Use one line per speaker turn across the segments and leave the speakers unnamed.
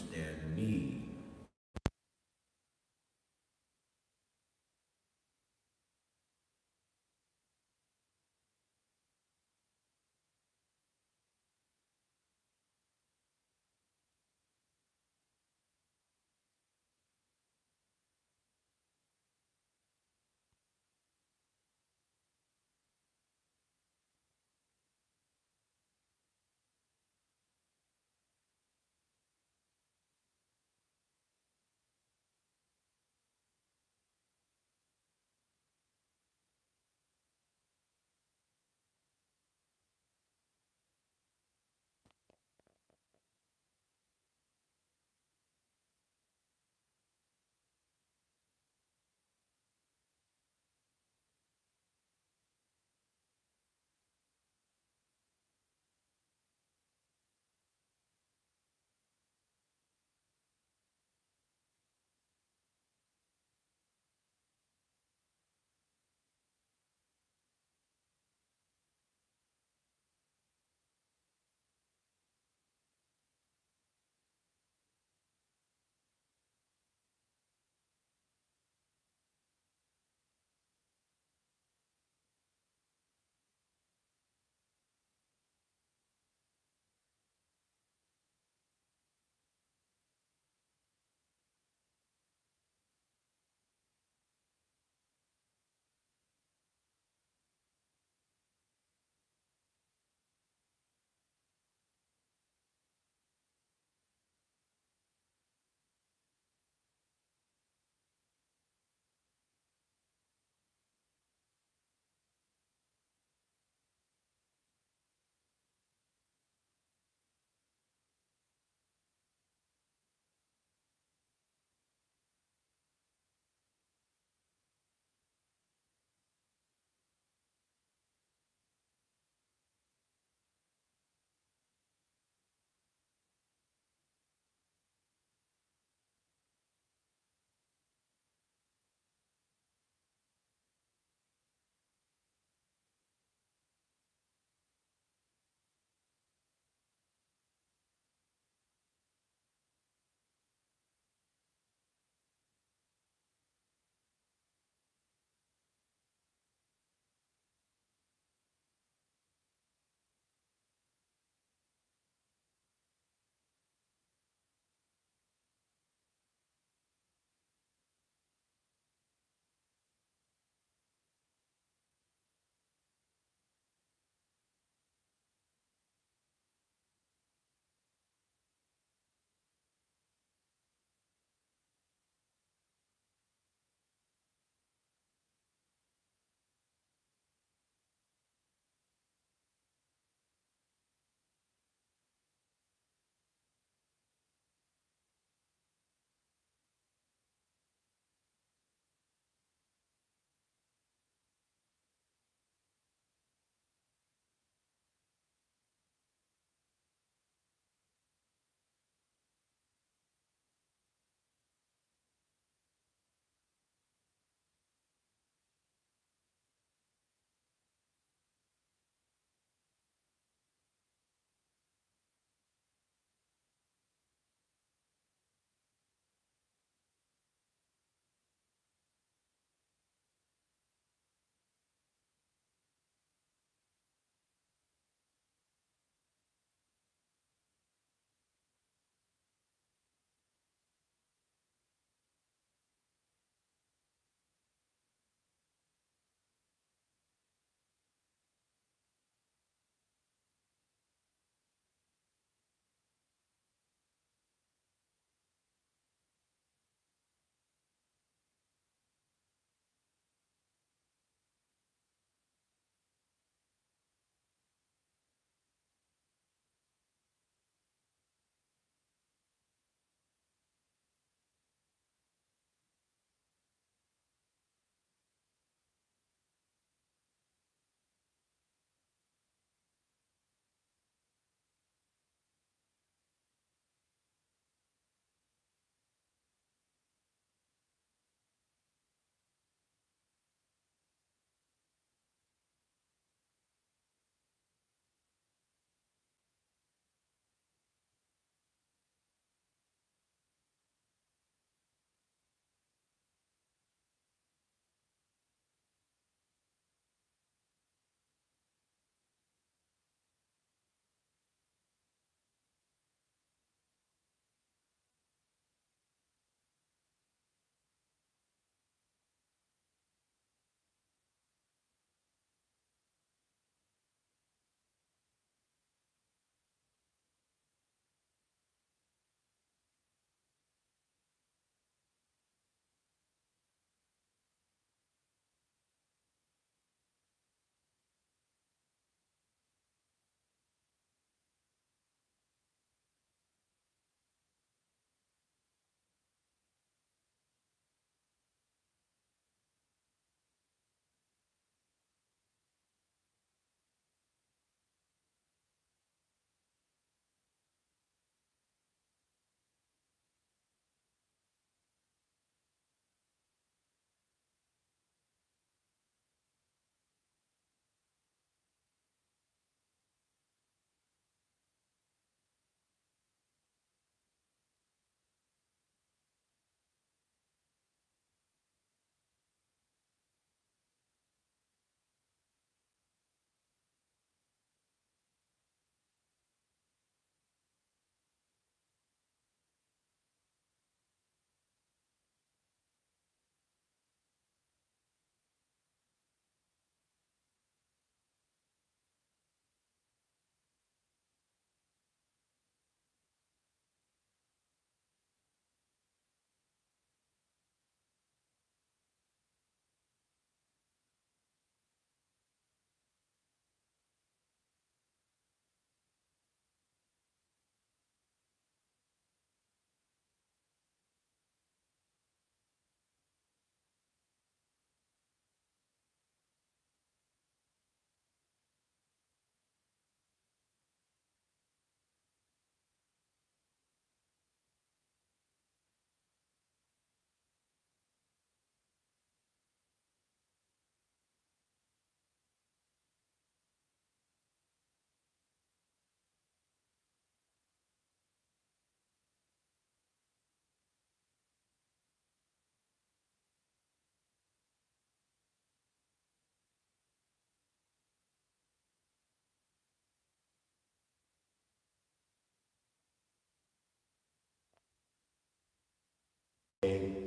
understand me.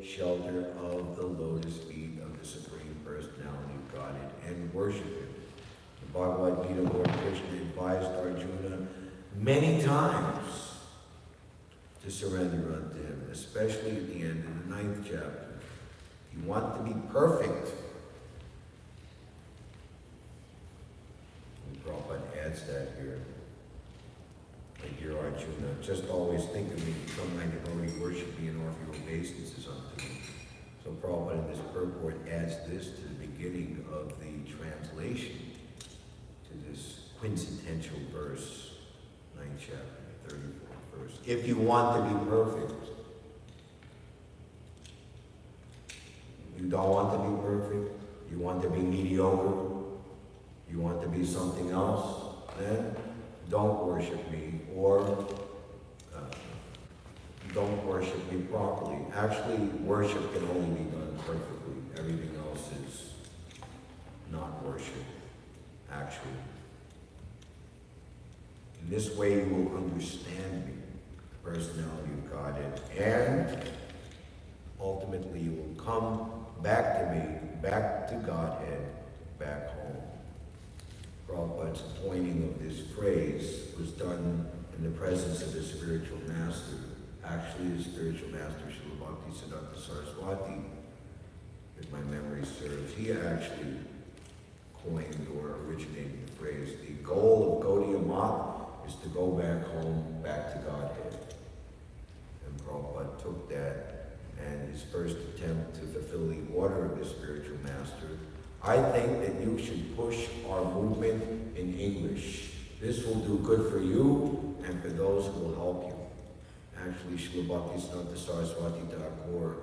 shelter of the lotus feet of the Supreme Personality of Godhead and worship Him. The Bhagavad Gita, Lord Krishna advised Arjuna many times to surrender unto Him, especially at the end of the 9th chapter. If you want to be perfect, and Prabhupada adds that here. Like, dear Arjuna, just always think of me, become my devotee, worship me, and offer your obeisances unto me. So Prabhupada in this purport adds this to the beginning of the translation to this quintessential verse, 9th chapter, 34th verse. If you want to be perfect, you don't want to be perfect, you want to be mediocre, you want to be something else, then don't worship me, or don't worship me properly. Actually, worship can only be done perfectly. Everything else is not worship, actually. In this way, you will understand me, the personality of Godhead, and ultimately you will come back to me, back to Godhead, back home. Prabhupada's coining of this phrase was done in the presence of the spiritual master. Actually, the spiritual master, Srila Bhaktisiddhanta Saraswati, if my memory serves, he actually coined or originated the phrase. The goal of Gaudiya Math is to go back home, back to Godhead. And Prabhupada took that, and his first attempt to fulfill the order of the spiritual master, I think that you should push our movement in English. This will do good for you and for those who will help you. Actually, Srila Bhaktisiddhanta Saraswati Thakur,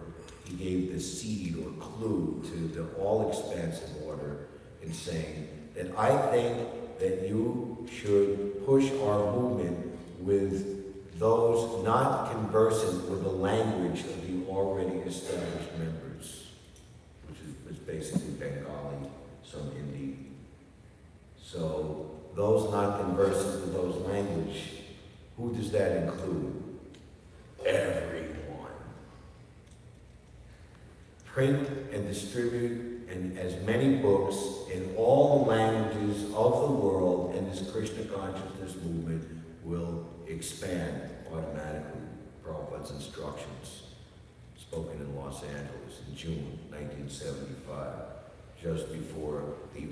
he gave the seed or clue to the all-expansive order in saying that I think that you should push our movement with those not conversant with the language of the already established members, which was basically Bengali, some Hindi. So those not conversant with those language, who does that include? Everyone. Print and distribute and as many books in all the languages of the world, and this Krishna consciousness movement will expand automatically. Prabhupada's instructions, spoken in Los Angeles in June 1975, just before the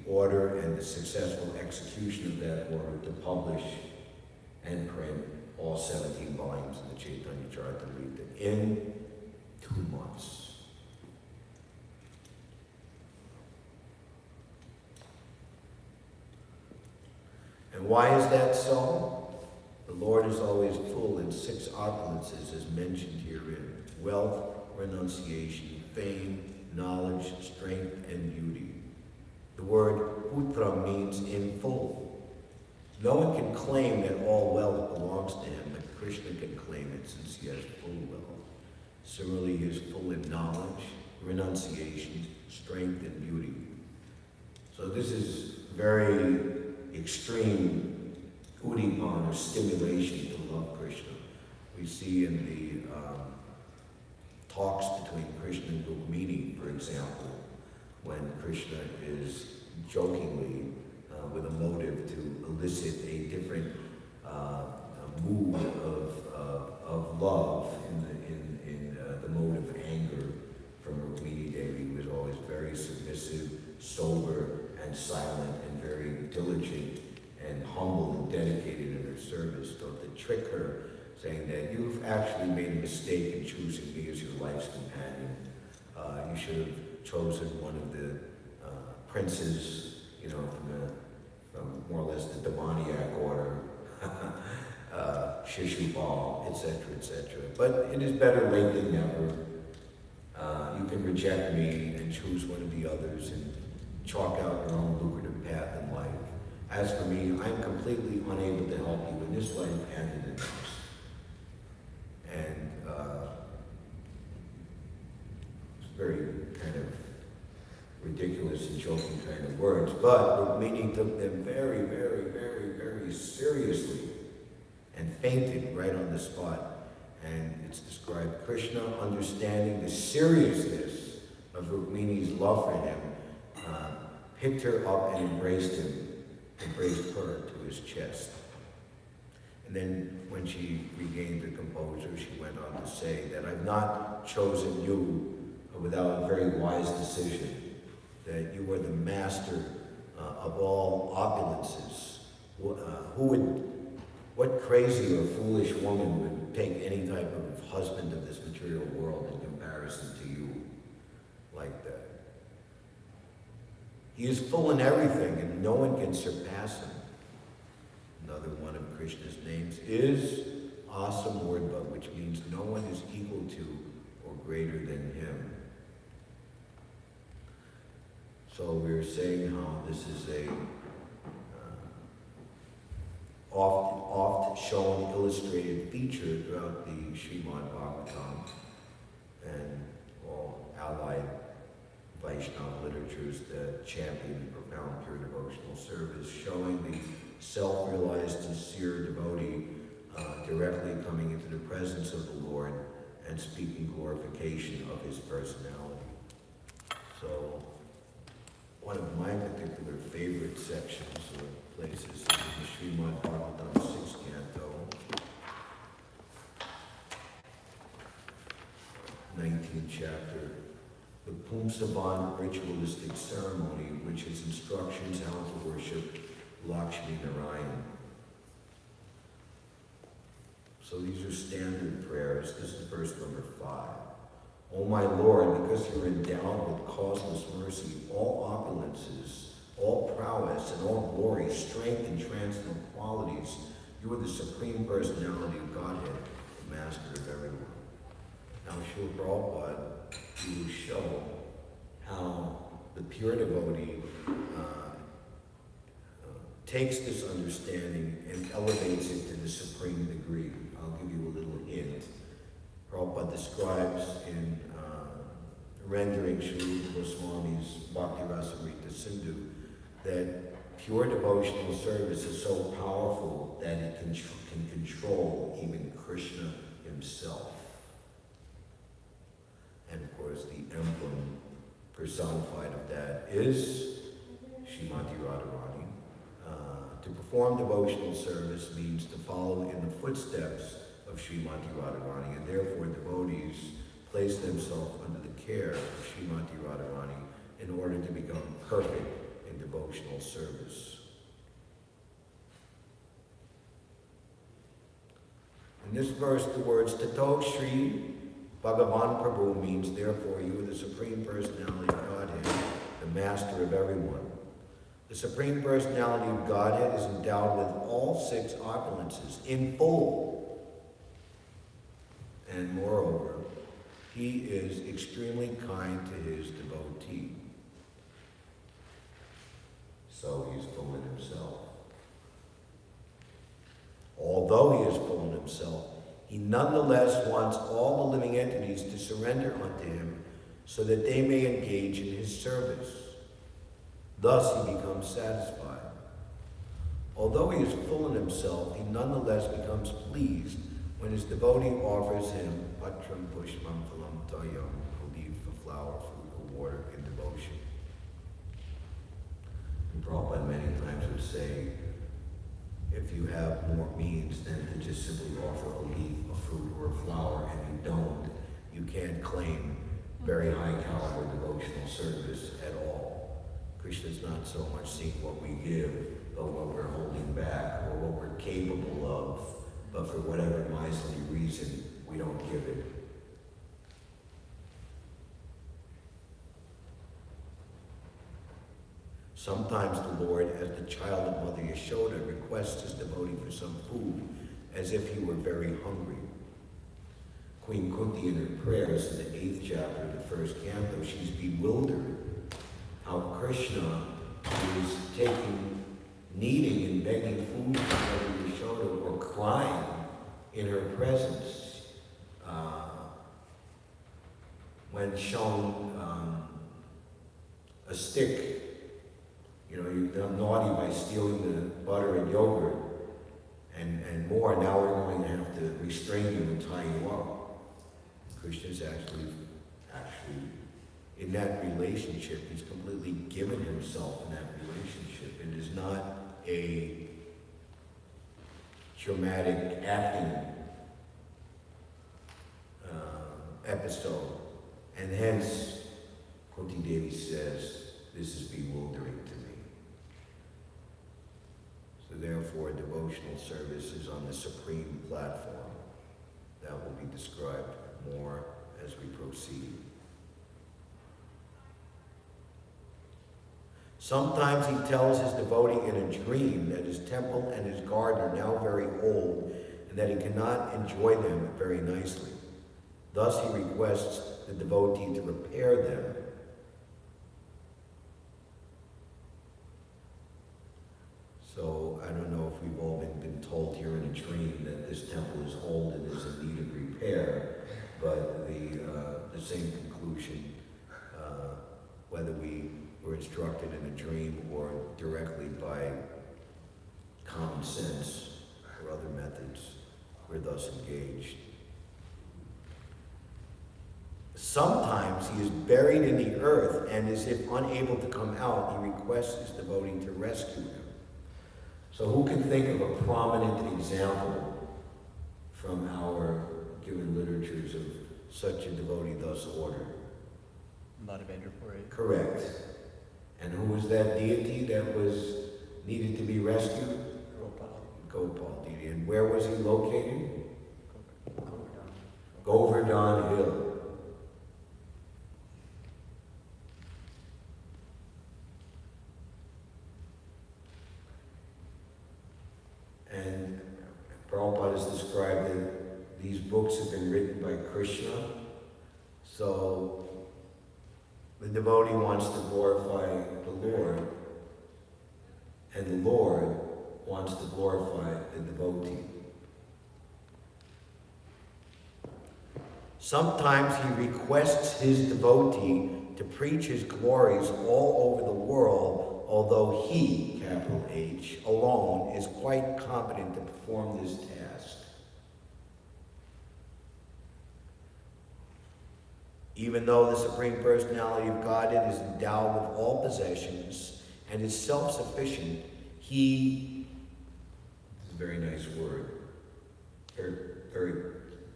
order and the successful execution of that order to publish and print all 17 volumes of the Chaitanya Charitamrita in 2 months. And why is that so? The Lord is always full in 6 opulences as mentioned herein: wealth, renunciation, fame, knowledge, strength, and beauty. The word putra means in full. No one can claim that all wealth belongs to him, but Krishna can claim it since he has full wealth. Similarly, he is full in knowledge, renunciation, strength, and beauty. So this is very extreme udipan, or stimulation to love Krishna. We see in the talks between Krishna and Rukmini, for example, when Krishna is jokingly, with a motive to elicit a different mood of love in the mode of anger from Rukmini Devi, who was always very submissive, sober, and silent, and very diligent and humble and dedicated in her service. So to trick her, saying that you've actually made a mistake in choosing me as your life's companion. You should have chosen one of the princes, from more or less the demoniac order, Shishupal, etc., etc. But it is better late than never. You can reject me and choose one of the others and chalk out your own lucrative path in life. As for me, I'm completely unable to help you in this life and in the next. And it's very kind of ridiculous and joking kind of words, but Rukmini took them very, very, very, very seriously and fainted right on the spot. And it's described Krishna, understanding the seriousness of Rukmini's love for him, picked her up and embraced her to his chest. And then when she regained her composure, she went on to say that I've not chosen you without a very wise decision, that you are the master of all opulences. What crazy or foolish woman would take any type of husband of this material world in comparison to you like that? He is full in everything, and no one can surpass him. Another one of Krishna's names is Awesome Wordba, which means no one is equal to or greater than him. So we're saying how this is a oft shown illustrated feature throughout the Śrimad Bhāgavatam and all allied Vaishnava literatures that champion profound pure devotional service, showing the self-realized sincere devotee directly coming into the presence of the Lord and speaking glorification of his personality. So one of my particular favorite sections or places is in the Śrimad Bhāgavatam 6th Canto, 19th chapter, the Pumsavan ritualistic ceremony, which is instructions how to worship Lakshmi Narayan. So these are standard prayers. This is verse number 5. O my Lord, because you are endowed with causeless mercy, all opulences, all prowess, and all glory, strength, and transcendental qualities, you are the supreme personality of Godhead, the master of everyone. Now, Srila Prabhupada, he will show how the pure devotee takes this understanding and elevates it to the supreme degree. I'll give you a little hint. Prabhupada describes in rendering Srila Goswami's Bhakti Rasamrita Sindhu that pure devotional service is so powerful that it can control even Krishna himself. And of course, the emblem personified of that is Srimati Radharani. To perform devotional service means to follow in the footsteps of Srimati Radharani, and therefore devotees place themselves under the care of Srimati Radharani in order to become perfect in devotional service. In this verse, the words Tato Shri Bhagavan Prabhu means, therefore, you are the Supreme Personality of Godhead, the Master of everyone. The Supreme Personality of Godhead is endowed with all 6 opulences in full. And moreover, he is extremely kind to his devotee. So he is full in himself. Although he is full in himself, he nonetheless wants all the living entities to surrender unto him so that they may engage in his service. Thus he becomes satisfied. Although he is full in himself, he nonetheless becomes pleased when his devotee offers him patram pushpam phalam tayam, a leaf, a flower, fruit, or water in devotion. And Prabhupada many times would say, if you have more means than to just simply offer a leaf, a fruit, or a flower, and you don't, you can't claim very high caliber devotional service at all. Krishna's not so much seeing what we give, but what we're holding back, or what we're capable of, but for whatever miserly reason, we don't give it. Sometimes the Lord, as the child of Mother Yashoda, requests his devotee for some food, as if he were very hungry. Queen Kunti, in her prayers in the 8th chapter of the 1st canto, she's bewildered how Krishna is needing and begging food from Mother Yashoda, or crying in her presence when shown a stick. You know, you've done naughty by stealing the butter and yogurt, and and more, now we're going to have to restrain you and tie you up. Krishna's actually, in that relationship, he's completely given himself in that relationship. It is not a dramatic acting episode. And hence, Kunti Devi says, this is bewildering to me. So therefore, devotional service is on the supreme platform. That will be described more as we proceed. Sometimes he tells his devotee in a dream that his temple and his garden are now very old and that he cannot enjoy them very nicely. Thus he requests the devotee to repair them. So I don't know if we've all been told here in a dream that this temple is old and is in need of repair, but the same conclusion, whether we were instructed in a dream or directly by common sense or other methods, we're thus engaged. Sometimes he is buried in the earth and as if unable to come out, he requests his devotee to rescue him. So who can think of a prominent example from our given literatures of such a devotee thus ordered? Correct. And who was that deity that was needed to be rescued? Gopal deity. And where was he located? Govardhan Hill. And Prabhupada has described that these books have been written by Krishna. So the devotee wants to glorify the Lord, and the Lord wants to glorify the devotee. Sometimes he requests his devotee to preach his glories all over the world, although he, capital H, alone is quite competent to perform this task. Even though the Supreme Personality of Godhead is endowed with all possessions and is self-sufficient, he, this is a very nice word, very, very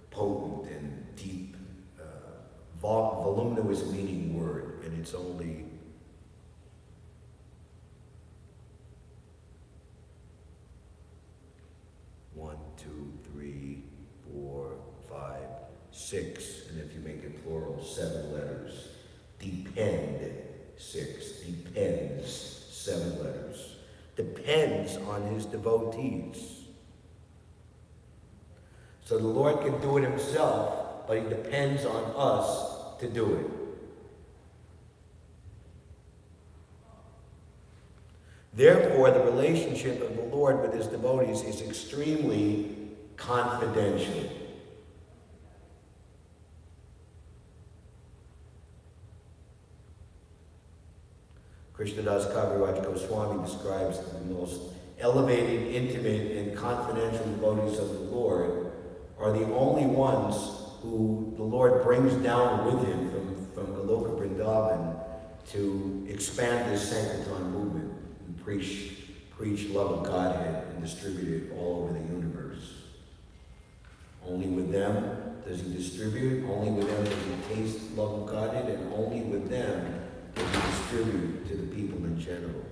potent and deep, voluminous meaning word, and it's only one, two, three, 4, 5, 6, and if you make it plural, 7 letters. Depend, 6. Depends, 7 letters. Depends on his devotees. So the Lord can do it himself, but he depends on us to do it. Therefore, the relationship of the Lord with his devotees is extremely confidential. Krishnadas Kaviraj Goswami describes the most elevated, intimate, and confidential devotees of the Lord are the only ones who the Lord brings down with him from Goloka Vrindavan to expand this Sankirtan movement and preach love of Godhead and distribute it all over the universe. Only with them does he distribute, only with them does he taste love of Godhead, and only with them does he distribute to the people in general.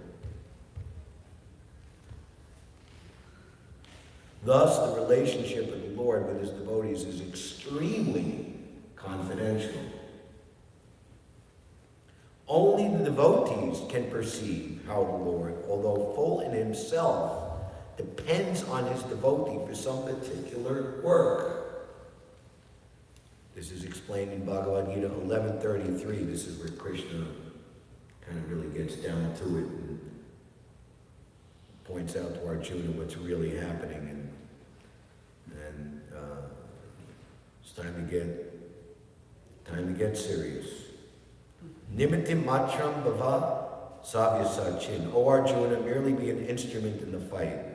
Thus, the relationship of the Lord with his devotees is extremely confidential. Only the devotees can perceive how the Lord, although full in himself, depends on his devotee for some particular work. This is explained in Bhagavad Gita 11:33. This is where Krishna kind of really gets down to it and points out to Arjuna what's really happening, and it's time to get serious. Nimitim matram bhava savyasachin. O Arjuna, merely be an instrument in the fight.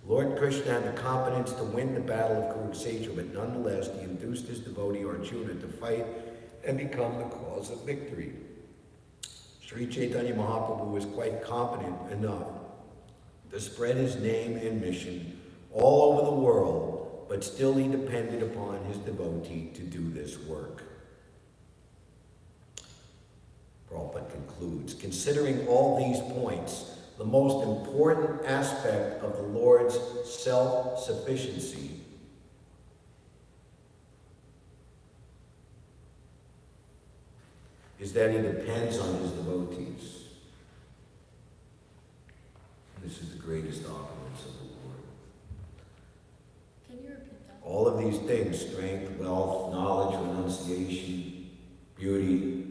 Lord Krishna had the competence to win the battle of Kurukshetra, but nonetheless he induced his devotee Arjuna to fight and become the cause of victory. Sri Chaitanya Mahaprabhu was quite competent enough to spread his name and mission all over the world, but still he depended upon his devotee to do this work. Prabhupada concludes, considering all these points, the most important aspect of the Lord's self-sufficiency is that he depends on his devotees. This is the greatest opulence of the Lord.
Can you repeat that?
All of these things, strength, wealth, knowledge, renunciation, beauty,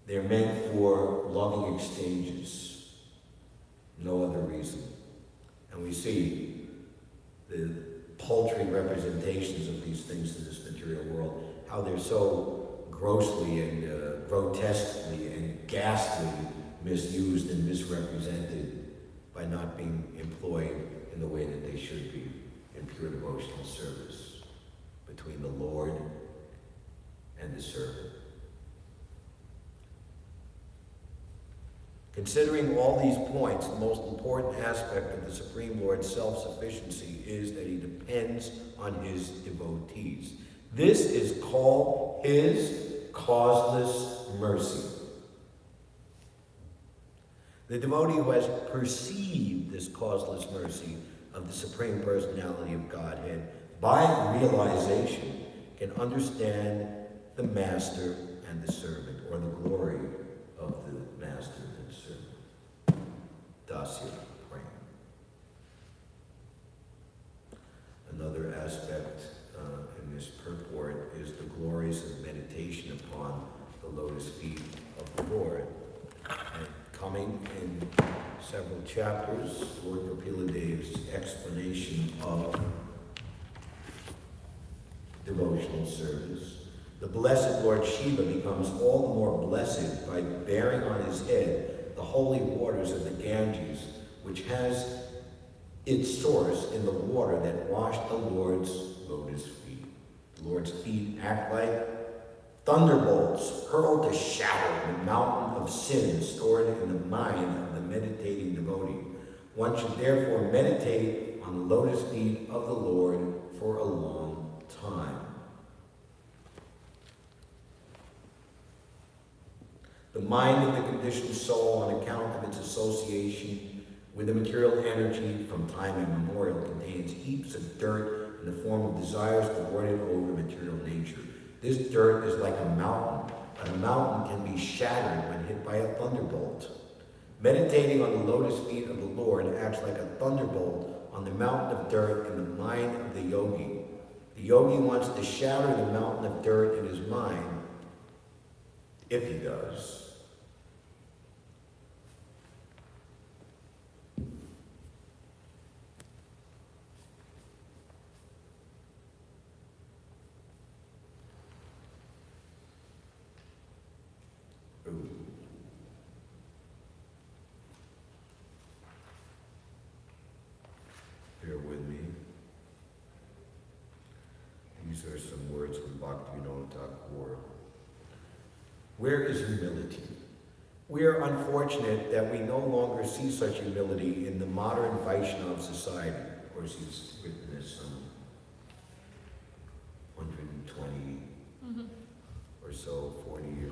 they're meant for loving exchanges. No other reason. And we see the paltry representations of these things in this material world, how they're so grossly and grotesquely and ghastly misused and misrepresented by not being employed in the way that they should be in pure devotional service between the Lord and the servant. Considering all these points, the most important aspect of the Supreme Lord's self-sufficiency is that he depends on his devotees. This is called his causeless mercy. The devotee who has perceived this causeless mercy of the Supreme Personality of Godhead by realization can understand the master and the servant, or the glory of the master and servant. Dasya Prem. Another aspect in this purport is the glories of meditation upon the lotus feet of the Lord. And coming in several chapters, Lord Kapila Dev's explanation of devotional service. The blessed Lord Shiva becomes all the more blessed by bearing on his head the holy waters of the Ganges, which has its source in the water that washed the Lord's lotus feet. The Lord's feet act like thunderbolts hurled to shatter the mountain of sin stored in the mind of the meditating devotee. One should therefore meditate on the lotus feet of the Lord for a long time. The mind of the conditioned soul, on account of its association with the material energy from time immemorial, contains heaps of dirt in the form of desires lorded over material nature. This dirt is like a mountain, but a mountain can be shattered when hit by a thunderbolt. Meditating on the lotus feet of the Lord acts like a thunderbolt on the mountain of dirt in the mind of the yogi. The yogi wants to shatter the mountain of dirt in his mind, if he does. Bear with me. These are some words from Bhaktivinoda Thakur. Where is humility? We are unfortunate that we no longer see such humility in the modern Vaishnava society. Of course, he's written this some 120 or so, 140 years.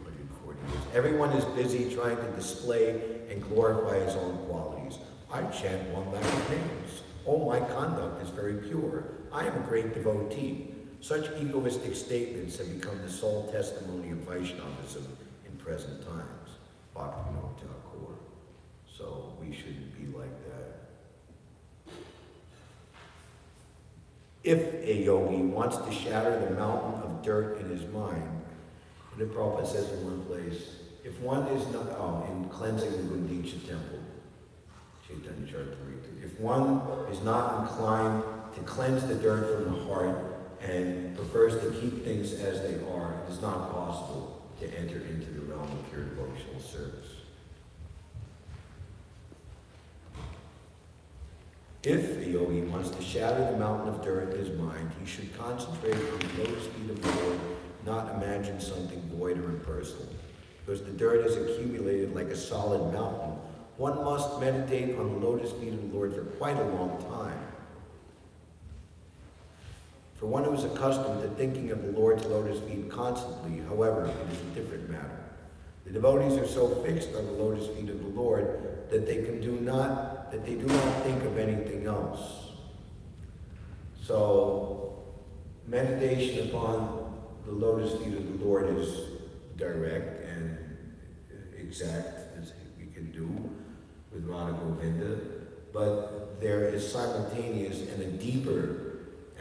Everyone is busy trying to display and glorify his own qualities. I chant 1,000 names. Oh, my conduct is very pure. I am a great devotee. Such egoistic statements have become the sole testimony of Vaishnavism in present times. Bhaktivinoda Thakur. So we shouldn't be like that. If a yogi wants to shatter the mountain of dirt in his mind, the Prabhupada says in one place, if one is not, in cleansing the Gundicha temple, Chaitanya Charitamrita, if one is not inclined to cleanse the dirt from the heart and prefers to keep things as they are, it is not possible to enter into the realm of pure devotional service. If a yogi wants to shatter the mountain of dirt in his mind, he should concentrate on the lotus feet of the Lord, not imagine something void or impersonal. Because the dirt has accumulated like a solid mountain, one must meditate on the lotus feet of the Lord for quite a long time. For one who is accustomed to thinking of the Lord's lotus feet constantly, however, it is a different matter. The devotees are so fixed on the lotus feet of the Lord that they do not think of anything else. So, meditation upon the lotus feet of the Lord is direct and exact, as we can do with Radha Govinda, but there is simultaneous and a deeper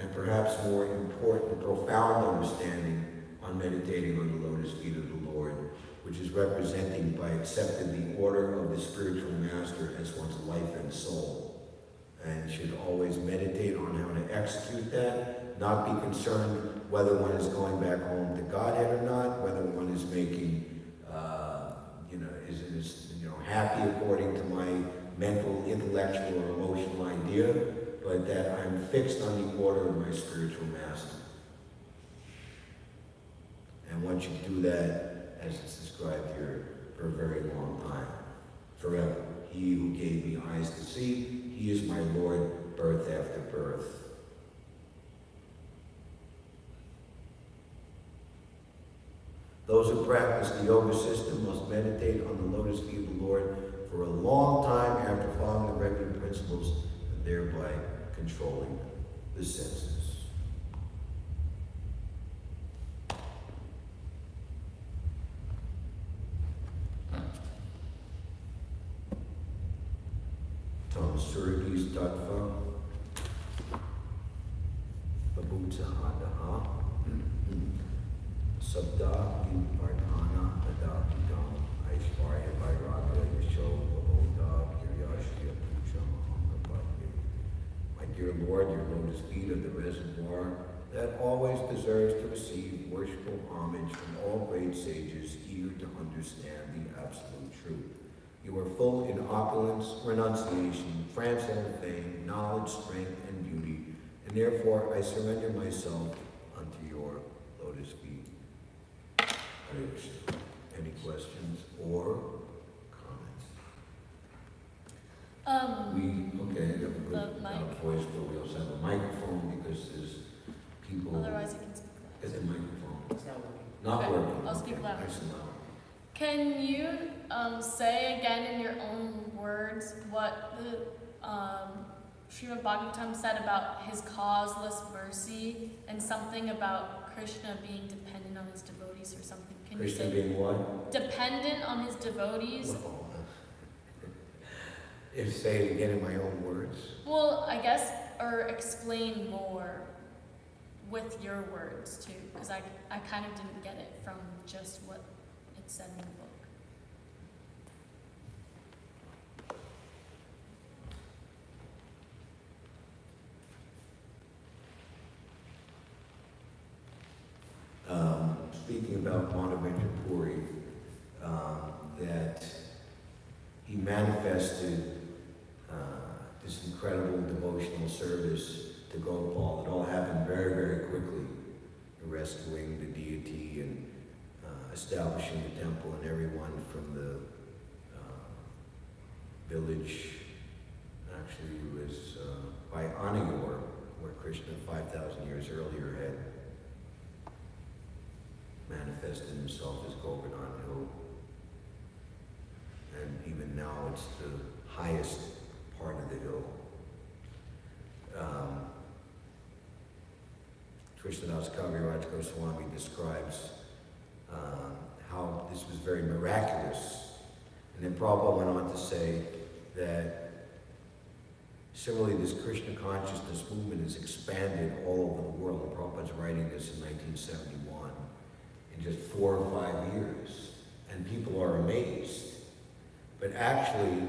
and perhaps more important, profound understanding on meditating on the lotus feet of the Lord, which is represented by accepting the order of the spiritual master as one's life and soul. And should always meditate on how to execute that, not be concerned whether one is going back home to Godhead or not, whether one is making, is happy according to my mental, intellectual, or emotional idea, but that I'm fixed on the order of my spiritual master. And once you do that, as it's described here, for a very long time, forever. He who gave me eyes to see, he is my Lord, birth after birth. Those who practice the yoga system must meditate on the lotus feet of the Lord for a long time after following the regular principles, and thereby controlling the senses. Tom Surgis Tattva Babutsa Hadaha Sabda Vipardhana Adapidam Aishvarya Vairagya Yasho Vavoda Kiryashya Puja Mahangabhati. My dear Lord, your lotus feet are the reservoir that always deserves to receive worshipful homage from all great sages eager to understand the absolute truth. You are full in opulence, renunciation, transcendent fame, knowledge, strength, and beauty, and therefore I surrender myself unto your lotus feet. Any questions or comments? We have a good voice, but we also have a microphone because there's people.
Otherwise, you can speak loud.
Is the microphone
It's not working.
not
Okay,
working?
I'll speak loud.
Nice and loud.
Can you say again in your own words what the Śrimad Bhāgavatam said about his causeless mercy and something about Krishna being dependent on his devotees or something? Can
Krishna
you say
being what?
dependent on his devotees?
Well, if say it again in my own words.
Well, I guess, or explain more with your words too, because I kind of didn't get it from just what it said in the book.
Speaking about Bonaventure Puri, that he manifested this incredible devotional service to Gopal. It all happened very, very quickly, rescuing the deity and establishing the temple, and everyone from the village, actually it was by Anayor, where Krishna 5,000 years earlier had manifested himself as Govardhan Hill. And even now it's the highest part of the hill. Krishnadas Kaviraj Goswami describes how this was very miraculous. And then Prabhupada went on to say that similarly this Krishna consciousness movement has expanded all over the world. And Prabhupada's writing this in 1971. In just 4 or 5 years, and people are amazed. But actually,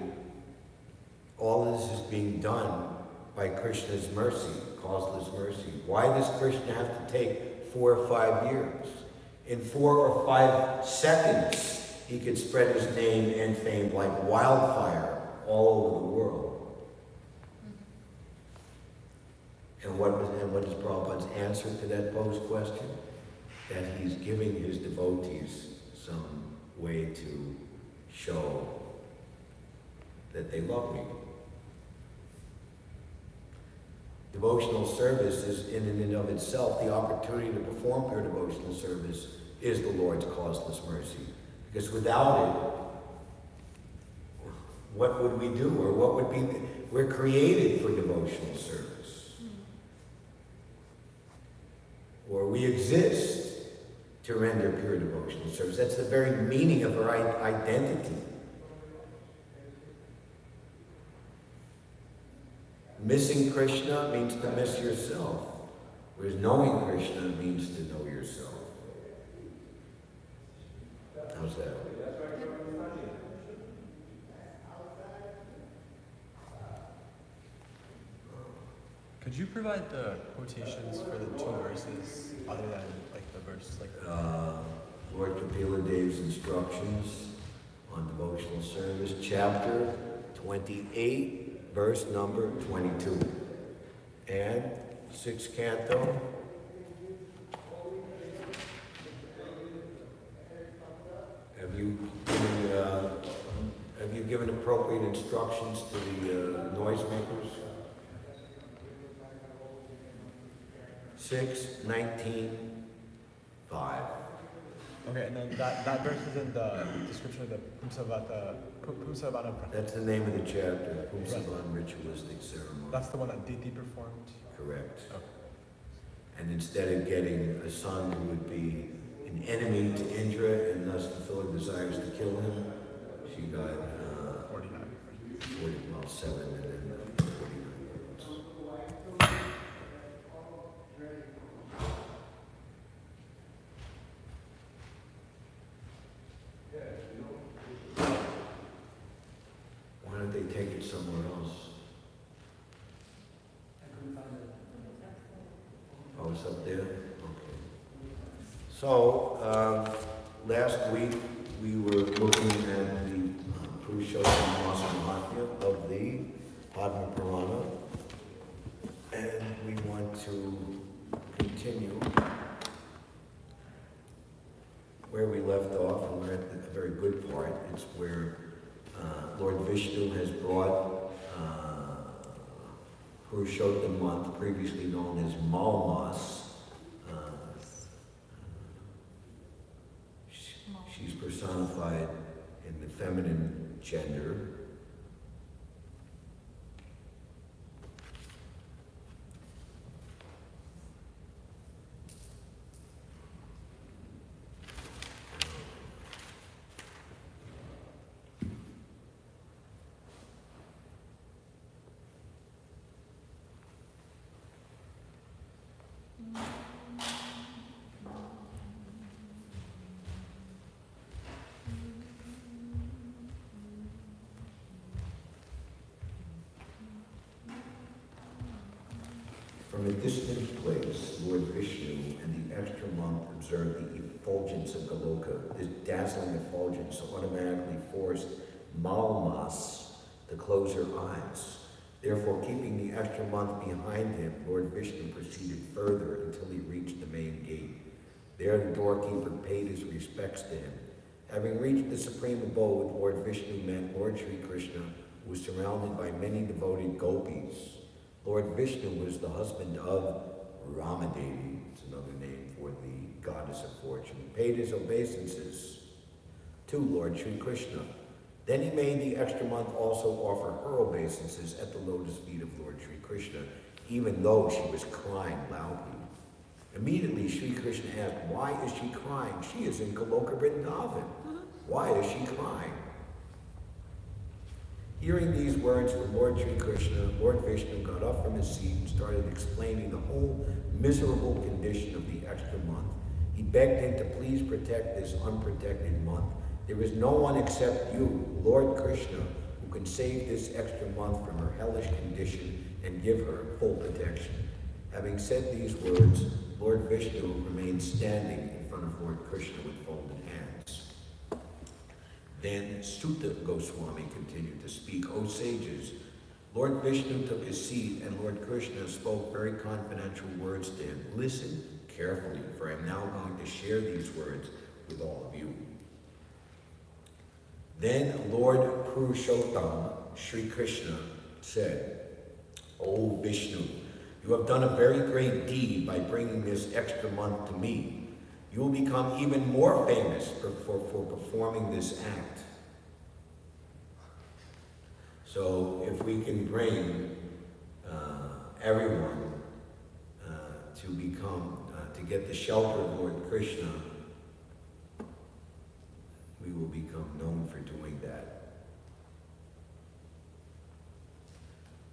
all this is being done by Krishna's mercy, causeless mercy. Why does Krishna have to take 4 or 5 years? In 4 or 5 seconds, he could spread his name and fame like wildfire all over the world. And what is Prabhupada's answer to that posed question? That he's giving his devotees some way to show that they love me. Devotional service is in and of itself, the opportunity to perform pure devotional service is the Lord's causeless mercy. Because without it, what would we do? Or what would be, we're created for devotional service. Or we exist to render pure devotional service. That's the very meaning of our identity. Missing Krishna means to miss yourself, whereas knowing Krishna means to know yourself. How's that?
Could you provide the quotations for the two verses, other than like the verse, like
Lord Kapila Dev's instructions on devotional service, chapter 28, verse number 22, and 6th canto. Have you given appropriate instructions to the noisemakers? 6:19:5.
Okay, and then that verse is in the description of the Pumsavana.
That's the name of the chapter, Pumsavan Ritualistic Ceremony.
That's the one that Diti performed?
Correct.
Okay.
And instead of getting a son who would be an enemy to Indra and thus fulfill her desires to kill him, she got
49.
7 and then 49 words. Why don't they take it somewhere else? Oh, it's up there? Okay. So, last week we were looking at the Purushottam Mahasamahya of the Padma Purana, and we want to continue where we left off, and we're at a very good part. It's where Lord Vishnu has brought Purushottam month, previously known as Malmas. She's personified in the feminine gender. From a distant place, Lord Vishnu and the extra monk observed the effulgence of Goloka. This dazzling effulgence automatically forced Malmas to close her eyes. Therefore, keeping the extra monk behind him, Lord Vishnu proceeded further until he reached the main gate. There, the doorkeeper paid his respects to him. Having reached the supreme abode, Lord Vishnu met Lord Sri Krishna, who was surrounded by many devoted gopis. Lord Vishnu was the husband of Rama Devi, it's another name for the goddess of fortune. He paid his obeisances to Lord Sri Krishna. Then he made the extra month also offer her obeisances at the lotus feet of Lord Sri Krishna, even though she was crying loudly. Immediately, Sri Krishna asked, why is she crying? She is in Goloka Vrindavan. Why is she crying? Hearing these words from Lord Sri Krishna, Lord Vishnu got up from his seat and started explaining the whole miserable condition of the extra month. He begged him to please protect this unprotected month. There is no one except you, Lord Krishna, who can save this extra month from her hellish condition and give her full protection. Having said these words, Lord Vishnu remained standing in front of Lord Krishna with folded hands. Then Sutta Goswami continued to speak, O sages, Lord Vishnu took his seat, and Lord Krishna spoke very confidential words to him. Listen carefully, for I am now going to share these words with all of you. Then Lord Purushottam, Sri Krishna, said, O Vishnu, you have done a very great deed by bringing this extra month to me. You will become even more famous for performing this act. So if we can bring everyone to get the shelter of Lord Krishna, we will become known for doing that.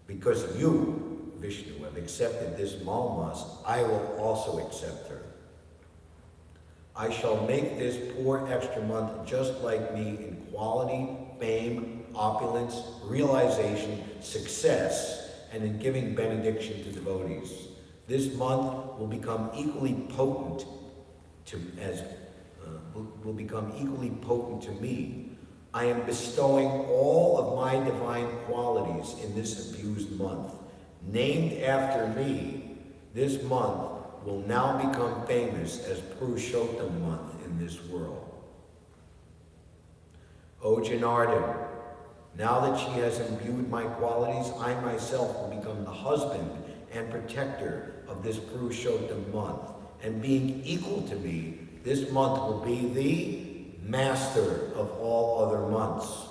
Because you, Vishnu, have accepted this Malmas, I will also accept her. I shall make this poor extra month just like me in quality, fame, opulence, realization, success, and in giving benediction to devotees. This month will become equally potent to me. I am bestowing all of my divine qualities in this abused month. Named after me, this month will now become famous as Purushottam month in this world. O Janardhan, now that she has imbued my qualities, I myself will become the husband and protector of this Purushottam month. And being equal to me, this month will be the master of all other months.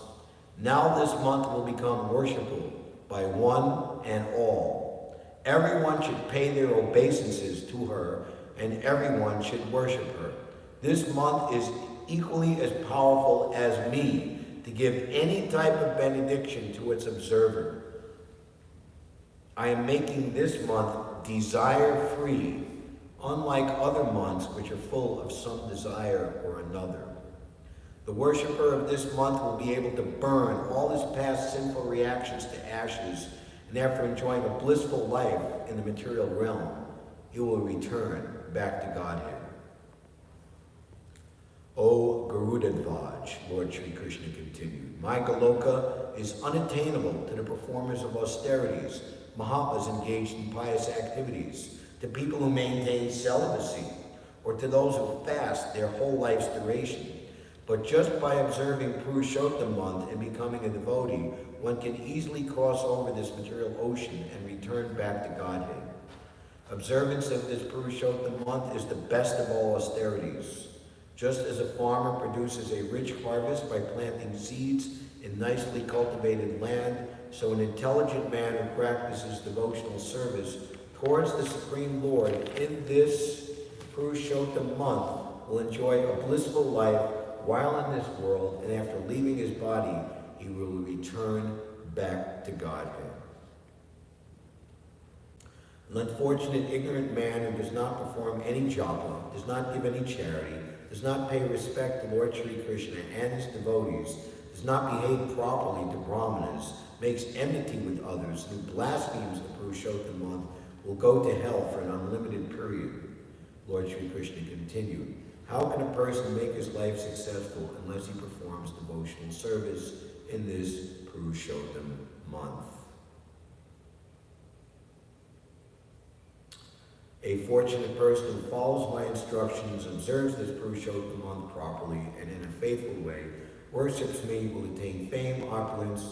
Now this month will become worshipable by one and all. Everyone should pay their obeisances to her, and everyone should worship her. This month is equally as powerful as me to give any type of benediction to its observer. I am making this month desire-free, unlike other months which are full of some desire or another. The worshipper of this month will be able to burn all his past sinful reactions to ashes, and after enjoying a blissful life in the material realm, he will return back to Godhead. O Garudadhvaj, Lord Sri Krishna continued, my Goloka is unattainable to the performers of austerities, Mahatmas engaged in pious activities, to people who maintain celibacy, or to those who fast their whole life's duration. But just by observing Purushottam month and becoming a devotee, one can easily cross over this material ocean and return back to Godhead. Observance of this Purushottam month is the best of all austerities. Just as a farmer produces a rich harvest by planting seeds in nicely cultivated land, so an intelligent man who practices devotional service towards the Supreme Lord in this Purushottam month will enjoy a blissful life while in this world, and after leaving his body, he will return back to Godhead. An unfortunate, ignorant man who does not perform any japa, does not give any charity, does not pay respect to Lord Sri Krishna and his devotees, does not behave properly to brahmanas, makes enmity with others, and blasphemes the Purushottam month, will go to hell for an unlimited period. Lord Sri Krishna continued, how can a person make his life successful unless he performs devotional service in this Purushottam month? A fortunate person who follows my instructions, observes this Purushottam month properly, and in a faithful way, worships me, will attain fame, opulence,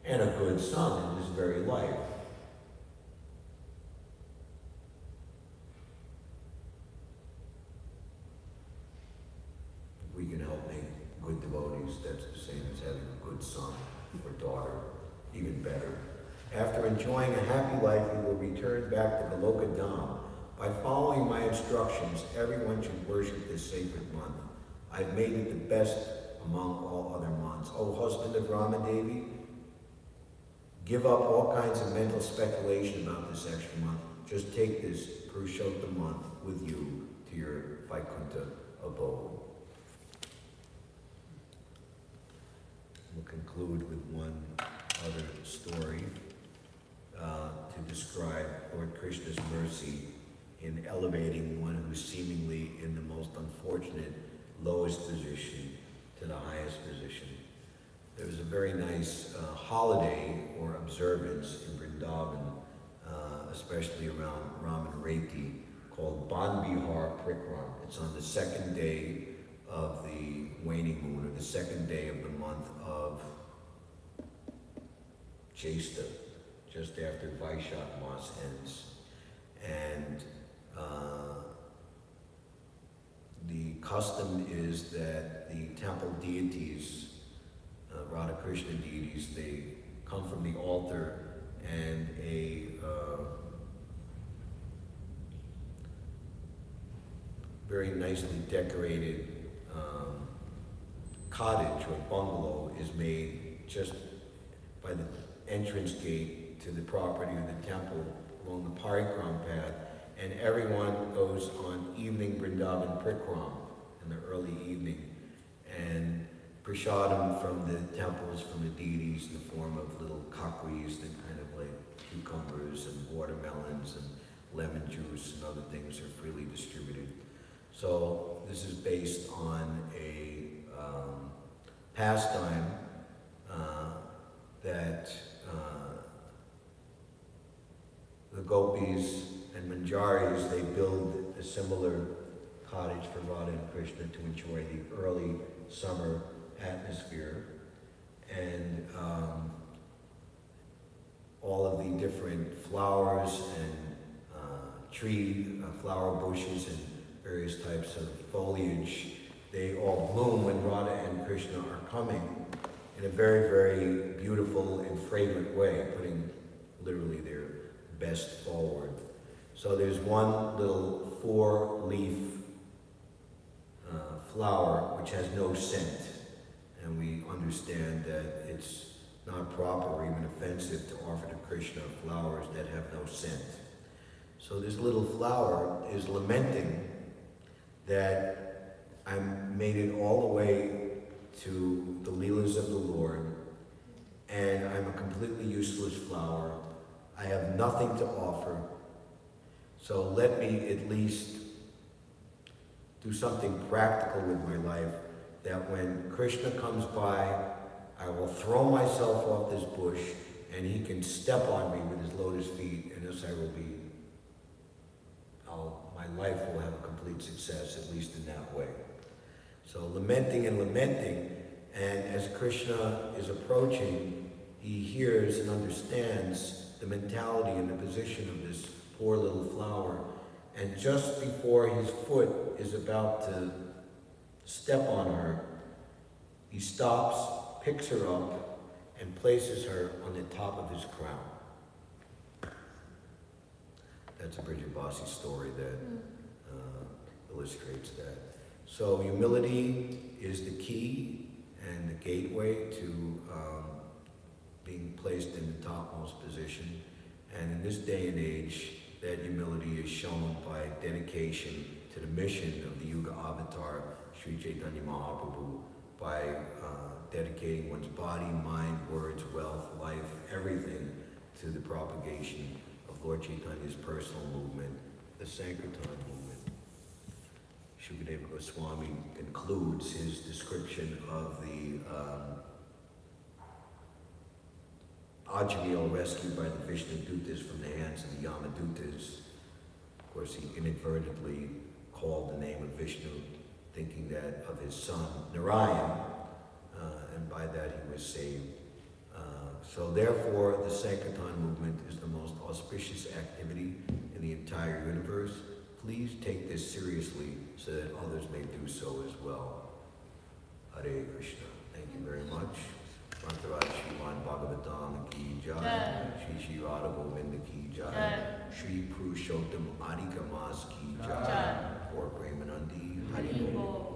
and a good son in this very life. If we can help make good devotees, that's the same as having a good son or daughter, even better. After enjoying a happy life, he will return back to Goloka Dham. By following my instructions, everyone should worship this sacred month. I've made it the best among all other months. O husband of Rama Devi, give up all kinds of mental speculation about this extra month. Just take this Purushottam month with you to your Vaikuntha abode. We'll conclude with one other story to describe Lord Krishna's mercy in elevating one who's seemingly in the most unfortunate, lowest position to the highest position. there was a very nice holiday or observance in Vrindavan, especially around Rama and Reti, called Ban Bihar Prikram. It's on the second day of the waning moon, or the second day of the month of Jesta, just after Vaishak Mas ends. And the custom is that the temple deities, Radha Krishna deities, they come from the altar, and a very nicely decorated cottage or bungalow is made just by the entrance gate to the property of the temple along the Parikram path, and everyone goes on evening Vrindavan Prikram in the early evening, and prasadam from the temples, from the deities in the form of little kakris, that kind of like cucumbers and watermelons and lemon juice and other things are freely distributed. So this is based on a pastime that the gopis and manjaris, they build a similar cottage for Radha and Krishna to enjoy the early summer atmosphere, and all of the different flowers and flower bushes and various types of foliage, they all bloom when Radha and Krishna are coming in a very, very beautiful and fragrant way, putting literally their best forward. So there's one little 4-leaf flower which has no scent, and we understand that it's not proper or even offensive to offer to Krishna flowers that have no scent. So this little flower is lamenting that I made it all the way to the Leelas of the Lord, and I'm a completely useless flower. I have nothing to offer, so let me at least do something practical with my life, that when Krishna comes by, I will throw myself off this bush, and he can step on me with his lotus feet, and thus I will be, my life will have a complete success, at least in that way. So lamenting and lamenting, and as Krishna is approaching, he hears and understands the mentality and the position of this poor little flower, and just before his foot is about to step on her, he stops, picks her up, and places her on the top of his crown. That's a Brijabasi story that illustrates that. So humility is the key and the gateway to being placed in the topmost position. And in this day and age, that humility is shown by dedication to the mission of the Yuga Avatar, Sri Chaitanya Mahaprabhu, by dedicating one's body, mind, words, wealth, life, everything to the propagation of Lord Chaitanya's personal movement, the Sankirtan movement. Shukadeva Goswami concludes his description of the Ajamil rescued by the Vishnu Dutas from the hands of the Yamadutas. Of course, he inadvertently called the name of Vishnu, thinking that of his son Narayan, and by that he was saved. So therefore, the Sankirtan movement is the most auspicious activity in the entire universe. Please take this seriously so that others may do so as well. Hare Krishna. Thank you very much. Mantaraj Śrimad Bhāgavatam ki jai. Shri Shri Radha Govinda ki jai. Shri Purushottam Adhikamas ki jai. Or Premanandi Hari Bol.